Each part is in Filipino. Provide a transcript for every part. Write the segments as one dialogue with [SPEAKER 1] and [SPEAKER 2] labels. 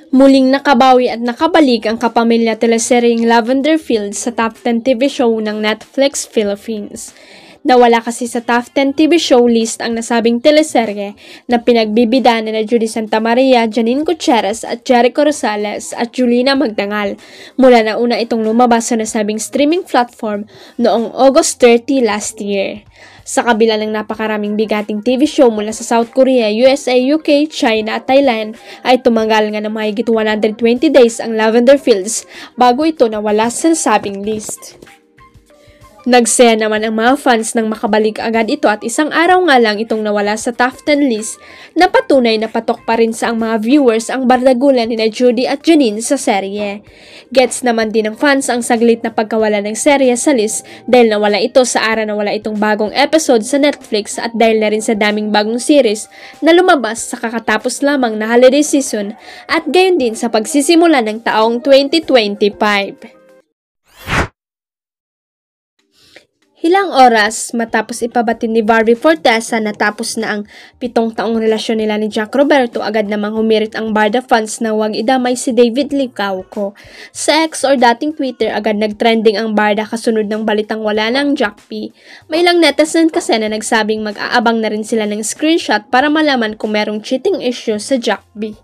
[SPEAKER 1] Muling nakabawi at nakabalik ang kapamilya teleseryeng Lavender Fields sa top 10 TV show ng Netflix Philippines. Nawala kasi sa top 10 TV show list ang nasabing teleserye na pinagbibidaan ni Judy Santa Maria, Janine Gutierrez at Jericho Rosales at Julina Magdangal mula na una itong lumabas sa nasabing streaming platform noong August 30 last year. Sa kabila ng napakaraming bigating TV show mula sa South Korea, USA, UK, China at Thailand, ay tumanggal nga ng mahigit 120 days ang Lavender Fields bago ito nawala sa nasabing list. Nagsaya naman ang mga fans nang makabalik agad ito at isang araw nga lang itong nawala sa top 10 list na patunay na patok pa rin sa ang mga viewers ang bardagulan ni Judy at Janine sa serye. Gets naman din ng fans ang saglit na pagkawala ng serye sa list dahil nawala ito sa araw na wala itong bagong episode sa Netflix at dahil na rin sa daming bagong series na lumabas sa kakatapos lamang na holiday season at gayon din sa pagsisimula ng taong 2025. Ilang oras matapos ipabati ni Barbie Fortesa na tapos na ang 7 taong relasyon nila ni Jack Roberto, agad namang humirit ang Barda fans na huwag idamay si David Licauco. Sa X or dating Twitter, agad nagtrending ang Barda kasunod ng balitang wala ng Jack P. May ilang netizen kasi na nagsabing mag-aabang na rin sila ng screenshot para malaman kung merong cheating issue sa Jack B.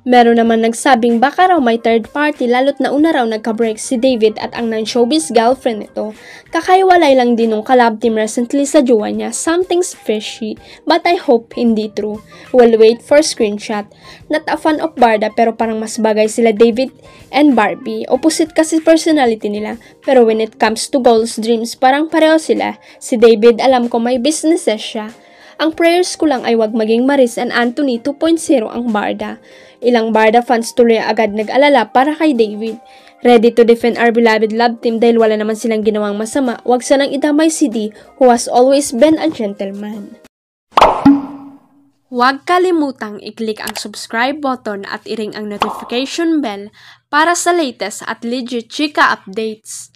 [SPEAKER 1] Meron naman nagsabing baka raw may third party lalo't na una raw nagka-break si David at ang non-showbiz girlfriend nito. Kakaiwalay lang din nung collab team recently sa jowa niya. Something's fishy, but I hope hindi true. We'll wait for screenshot. Not a fan of Barda pero parang mas bagay sila David and Barbie. Opposite kasi personality nila. Pero when it comes to goals, dreams, parang pareho sila. Si David alam ko may businesses siya. Ang prayers ko lang ay wag maging Maris and Anthony 2.0 ang Barda. Ilang Barda fans tuloy agad nag-alala para kay David. Ready to defend our beloved love team dahil wala naman silang ginawang masama. Wag sanang idamay si D who has always been a gentleman. Huwag kalimutang i-click ang subscribe button at i-ring ang notification bell para sa latest at legit chika updates.